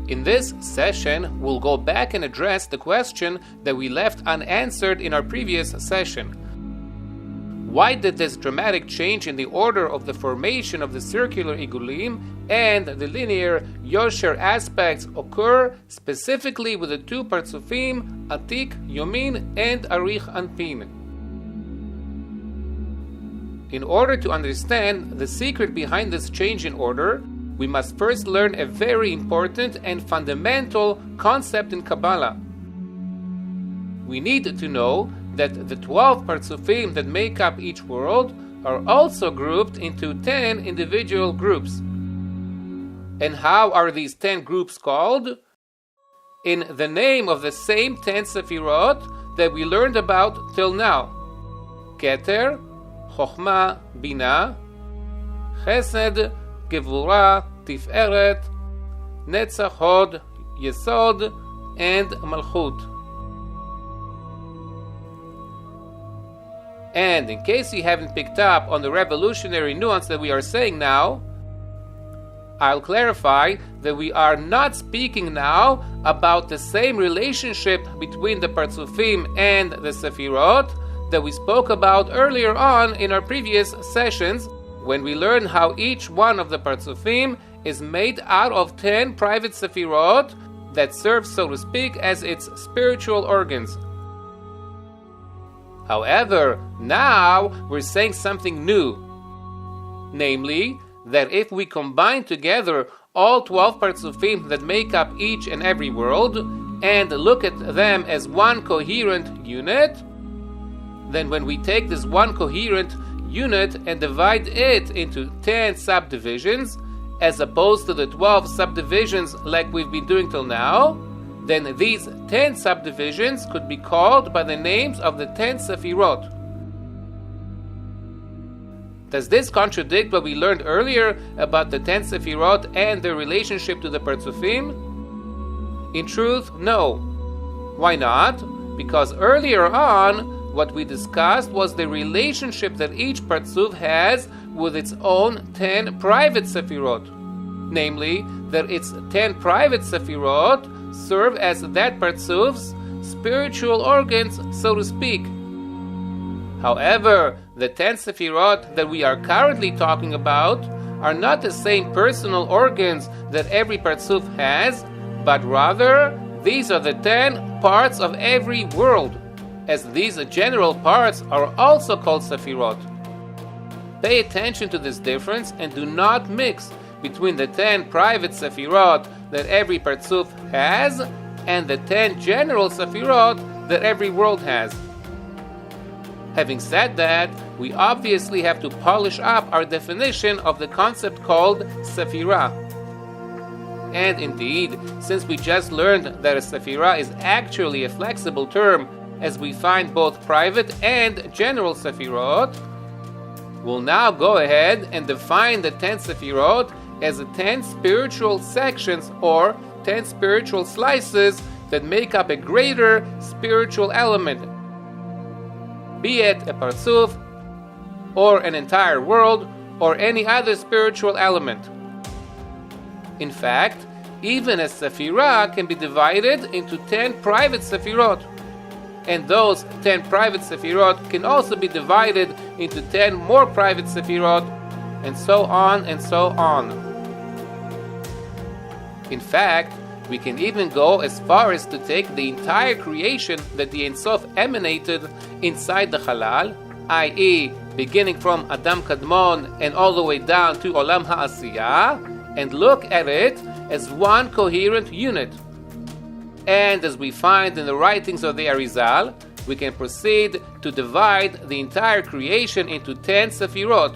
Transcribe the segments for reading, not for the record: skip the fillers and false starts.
In this session, we'll go back and address the question that we left unanswered in our previous session. Why did this dramatic change in the order of the formation of the circular Igulim and the linear Ve-Yosher aspects occur specifically with the two Partzufim, Atik Yomin and Arich Anpin? In order to understand the secret behind this change in order, we must first learn a very important and fundamental concept in Kabbalah. We need to know that the 12 Partzufim that make up each world are also grouped into 10 individual groups. And how are these 10 groups called? In the name of the same 10 Sephirot that we learned about till now: Keter, Chochma, Bina, Chesed, Gevura, Tiferet, Netzach, Hod, Yesod, and Malchut. And in case you haven't picked up on the revolutionary nuance that we are saying now, I'll clarify that we are not speaking now about the same relationship between the Partzufim and the Sephirot that we spoke about earlier on in our previous sessions, when we learned how each one of the Partzufim is made out of 10 private Sephirot that serve, so to speak, as its spiritual organs. However, now we're saying something new, namely that if we combine together all 12 Partzufim that make up each and every world and look at them as one coherent unit, then when we take this one coherent unit and divide it into 10 subdivisions, as opposed to the 12 subdivisions like we've been doing till now, then these 10 subdivisions could be called by the names of the 10 Sephirot. Does this contradict what we learned earlier about the 10 Sephirot and their relationship to the Partzufim? In truth, no. Why not? Because earlier on, what we discussed was the relationship that each Partzuf has with its own 10 private Sephirot. Namely, that its 10 private Sephirot serve as that Partzuf's spiritual organs, so to speak. However, the 10 Sephirot that we are currently talking about are not the same personal organs that every Partzuf has, but rather these are the 10 parts of every world, as these general parts are also called Sephirot. Pay attention to this difference and do not mix between the 10 private Sephirot that every Partzuf has and the 10 general Sephirot that every world has. Having said that, we obviously have to polish up our definition of the concept called Sephirah. And indeed, since we just learned that a Sephirah is actually a flexible term, as we find both private and general Sephirot, we'll now go ahead and define the 10 Sephirot as the 10 spiritual sections or 10 spiritual slices that make up a greater spiritual element, be it a Partzuf, or an entire world, or any other spiritual element. In fact, even a Sephirah can be divided into 10 private Sephirot, and those 10 private Sephirot can also be divided into 10 more private Sephirot, and so on and so on. In fact, we can even go as far as to take the entire creation that the Ein Sof emanated inside the Halal, i.e., beginning from Adam Kadmon and all the way down to Olam Ha'asiyah, and look at it as one coherent unit. And as we find in the writings of the Arizal, we can proceed to divide the entire creation into 10 Sephirot,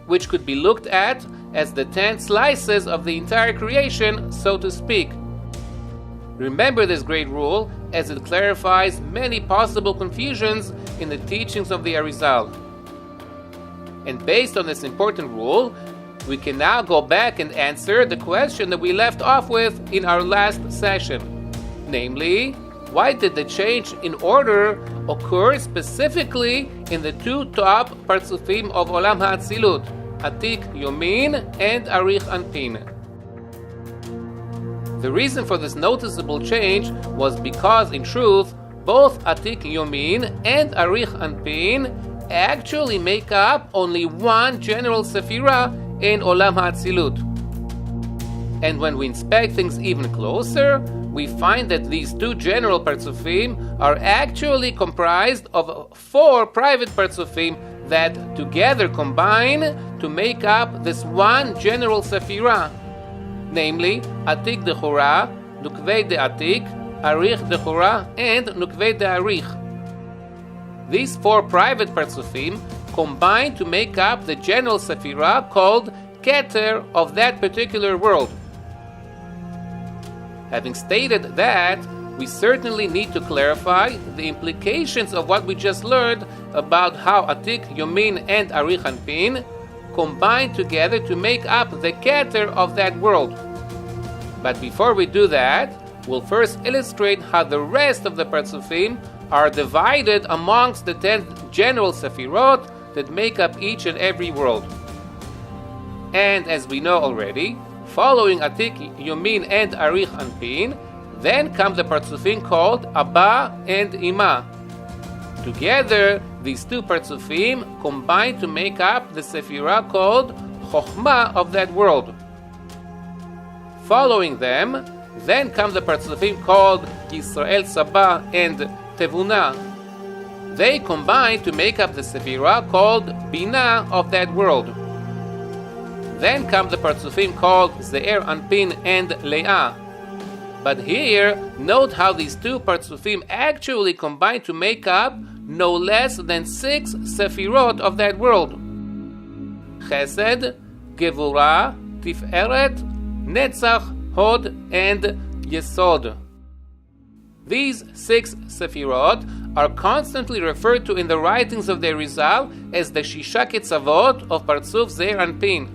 which could be looked at as the 10 slices of the entire creation, so to speak. Remember this great rule, as it clarifies many possible confusions in the teachings of the Arizal. And based on this important rule, we can now go back and answer the question that we left off with in our last session. Namely, why did the change in order occur specifically in the two top Partzufim of Olam HaAtzilut, Atik Yomin and Arich Anpin? The reason for this noticeable change was because, in truth, both Atik Yomin and Arich Anpin actually make up only one general Sephirah in Olam HaAtzilut. And when we inspect things even closer, we find that these two general Partzufim are actually comprised of 4 private Partzufim that together combine to make up this one general Sephirah, namely Atik Dechora, Nukvei de Atik, Arich Dechora, and Nukvei de Arich. These 4 private Partzufim combine to make up the general Sephirah called Keter of that particular world. Having stated that, we certainly need to clarify the implications of what we just learned about how Atik, Yomin, and Arich Anpin combine together to make up the Keter of that world. But before we do that, we'll first illustrate how the rest of the Partzufim are divided amongst the 10 general Sephirot that make up each and every world. And as we know already, following Atik, Yomin, and Arich Anpin, then come the Partzufim called Abba and Ima. Together, these two Partzufim combine to make up the Sephirah called Chochmah of that world. Following them, then come the Partzufim called Yisrael Sabah and Tevuna. They combine to make up the Sephirah called Bina of that world. Then come the Partzufim called Ze'er Anpin and Leah. But here, note how these two Partzufim actually combine to make up no less than 6 Sephirot of that world: Chesed, Gevurah, Tiferet, Netzach, Hod, and Yesod. These 6 Sephirot are constantly referred to in the writings of the Arizal as the Shisha Ketzavot of Partzuph Ze'er Anpin,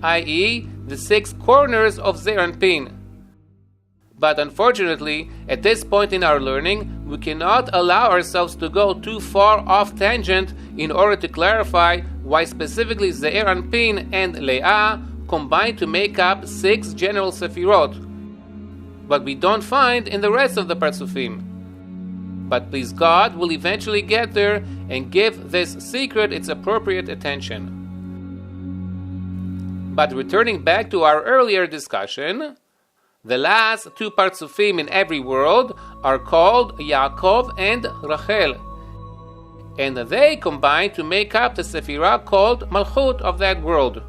i.e., the 6 corners of Ze'er Anpin. But unfortunately, at this point in our learning, we cannot allow ourselves to go too far off tangent in order to clarify why specifically Ze'er Anpin and Leah combine to make up 6 general Sephirot, but we don't find in the rest of the Partzufim. But please God, we'll eventually get there and give this secret its appropriate attention. But returning back to our earlier discussion, the last 2 Partzufim in every world are called Yaakov and Rachel, and they combine to make up the Sephirah called Malchut of that world.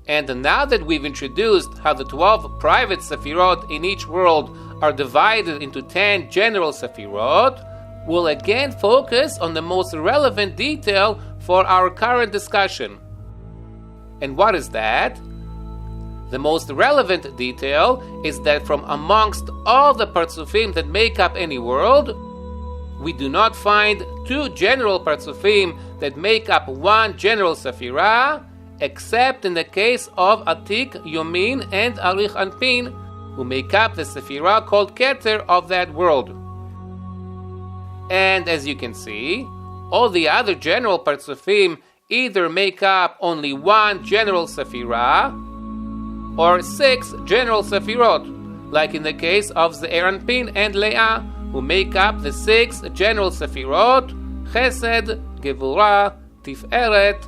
And now that we've introduced how the 12 private Sephirot in each world are divided into 10 general Sephirot, we'll again focus on the most relevant detail for our current discussion. And what is that? The most relevant detail is that from amongst all the Partzufim that make up any world, we do not find 2 general Partzufim that make up one general Sephirah, except in the case of Atik, Yomin, and Arich Anpin, who make up the Sephirah called Keter of that world. And as you can see, all the other general Partzufim either make up only one general Sephirah, or 6 general Sephirot, like in the case of Ze'er Anpin and Leah, who make up the 6 general Sephirot: Chesed, Gevurah, Tiferet,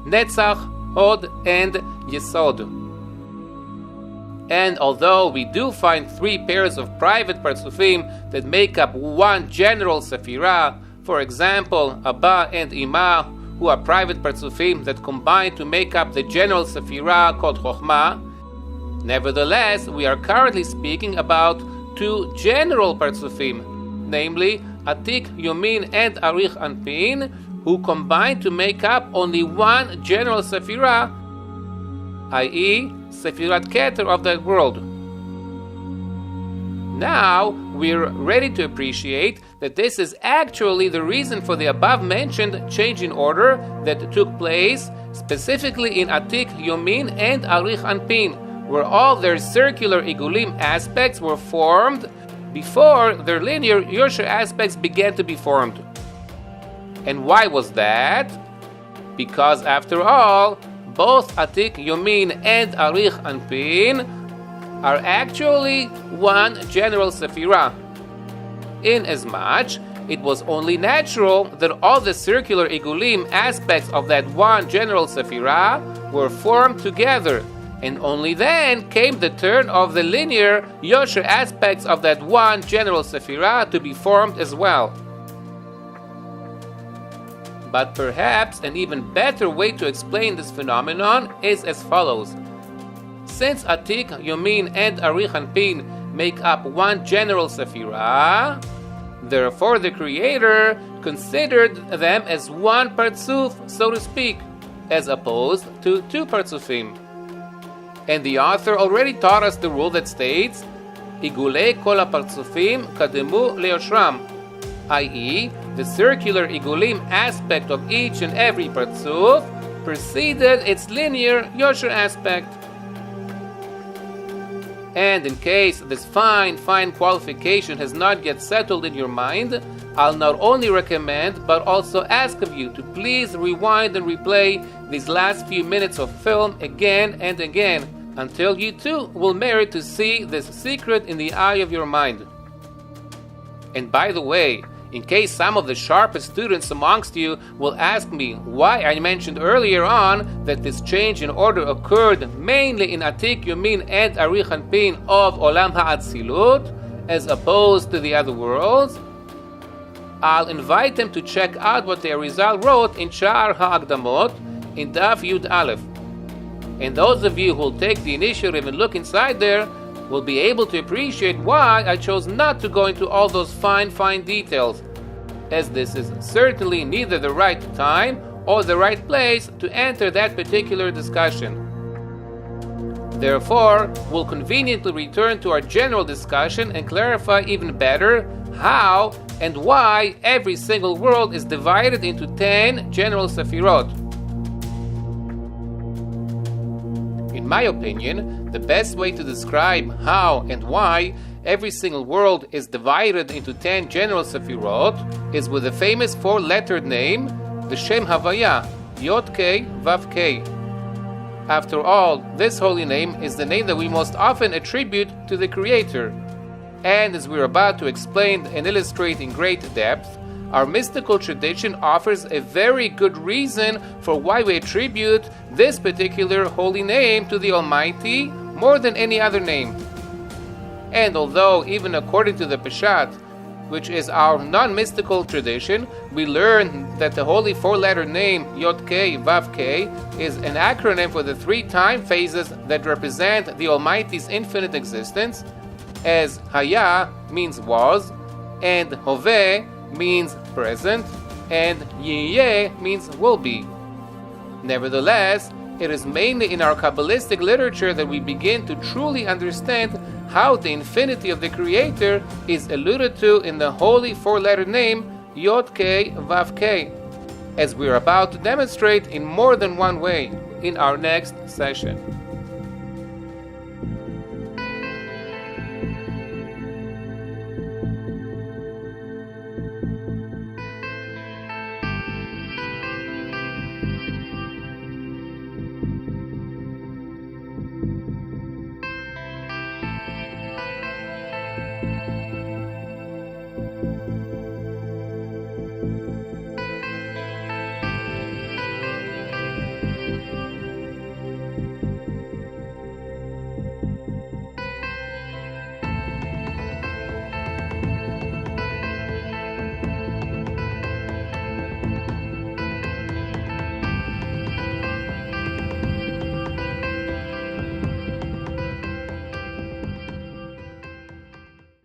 Netzach, Hod, and Yesod. And although we do find 3 pairs of private Partzufim that make up one general Sephirah, for example, Abba and Ima, who are private Partzufim that combine to make up the general Sephirah called Chochmah, nevertheless, we are currently speaking about 2 general Partzufim, namely Atik, Yomin, and Arich Anpin, who combine to make up only one general Sephirah, i.e., Sephirat Keter of that world. Now, we're ready to appreciate that this is actually the reason for the above-mentioned change in order that took place specifically in Atik, Yomin, and Arich Anpin, where all their circular Igulim aspects were formed before their linear Ve-Yosher aspects began to be formed. And why was that? Because after all, both Atik Yomin and Arich Anpin are actually one general Sephirah, inasmuch it was only natural that all the circular Igulim aspects of that one general Sephirah were formed together, and only then came the turn of the linear Ve-Yosher aspects of that one general Sephirah to be formed as well. But perhaps an even better way to explain this phenomenon is as follows. Since Atik, Yomin, and Arich Anpin make up one general Sephirah, therefore the Creator considered them as one Partzuph, so to speak, as opposed to two Partzuphim. And the author already taught us the rule that states, Igulei kol ha-Partzufim kademu leyoshram, i.e., the circular Igulim aspect of each and every Partzuph preceded its linear Ve-Yosher aspect. And in case this fine qualification has not yet settled in your mind, I'll not only recommend but also ask of you to please rewind and replay these last few minutes of film again and again until you too will merit to see this secret in the eye of your mind. And by the way, in case some of the sharpest students amongst you will ask me why I mentioned earlier on that this change in order occurred mainly in Atik, Yomin, and Arich Anpin of Olam HaAtzilut as opposed to the other worlds, I'll invite them to check out what the Arizal wrote in Sha'ar HaAkdamot in Daf Yud Aleph. And those of you who will take the initiative and look inside there will be able to appreciate why I chose not to go into all those fine details, as this is certainly neither the right time or the right place to enter that particular discussion. Therefore, we'll conveniently return to our general discussion and clarify even better how and why every single world is divided into 10 general Sephirot. In my opinion, the best way to describe how and why every single world is divided into 10 general Sephirot is with the famous 4-lettered name, the Shem Havaya, Yod K, Vav K. After all, this holy name is the name that we most often attribute to the Creator. And as we're about to explain and illustrate in great depth, our mystical tradition offers a very good reason for why we attribute this particular holy name to the Almighty more than any other name. And although, even according to the Peshat, which is our non-mystical tradition, we learn that the holy 4-letter name Yod K, Vav K is an acronym for the 3 time phases that represent the Almighty's infinite existence, as Haya means was, and Hoveh means present, and Yiyeh means will be. Nevertheless, it is mainly in our Kabbalistic literature that we begin to truly understand how the infinity of the Creator is alluded to in the holy 4-letter name Yod K, Vav K, as we are about to demonstrate in more than one way in our next session.